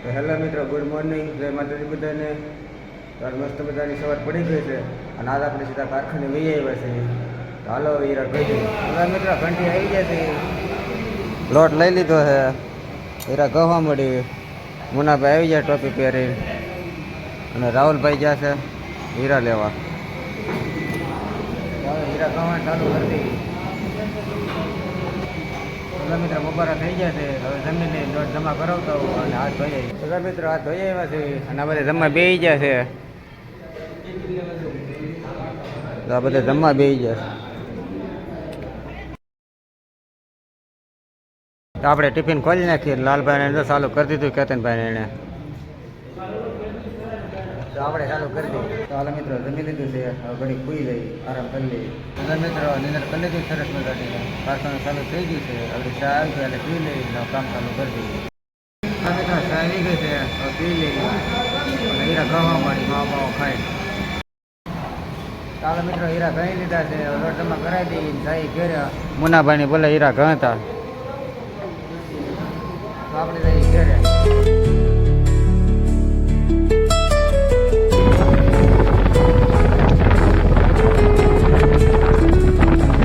તો હેલો મિત્રો, good morning, જય માતાજી બધાને. તો મસ્ત બધાની સવાર પડી ગઈ છે અને આજ આપણે સીધા કારખાને વહી આવ્યા છીએ. તો હાલો હીરા ભાઈ બધા મિત્રો ઘંટી આવી ગયા છે, લોટ લઈ લીધો છે, હીરા ગવા મળી, મુનાભાઈ આવી ગયા ટોપી પહેરી અને રાહુલભાઈ ગયા છે હીરા લેવા. હીરા ગવા ચાલુ કરી દઈએ. મિત્રો બપોરા થઈ ગયા છે, હવે જમીને લોટ જમા કરાવતા હોઉં અને હાથ ધોઈ બધા મિત્રો હાથ ધોઈ આવ્યા છે અને આ બધા જમવા બેસી ગયા છે. તો આ બધા જમવા બેસી ગયા છે. તો આપણે ટિફિન ખોલી નાખીએ. લાલભાઈને તો ચાલુ કરી દીધું, કેતનભાઈને એને તો આપણે ચાલુ કરી દઈએ. તો હાલ મિત્રો જમી લીધું છે, હવે ઘડી ખુઈ જઈ આરામ કરી લઈએ. બધા મિત્રો નિંદર કરી લીધી સરસ મજાની. કારખાનું ચાલુ થઈ ગયું છે, હવે ચા આવી ગઈ એટલે પી લઈ કામ ચાલુ કરી દઈએ. હા મિત્રો ચા આવી ગઈ છે, હવે પી લઈએ અને હીરા ગવા મળી માવો ખાઈ. ચાલો મિત્રો હીરા ગણી લીધા છે, લોટ જમા કરાવી દઈએ. જાય ઘેરે મુનાભાઈને બોલે હીરા ગણતા. તો આપણે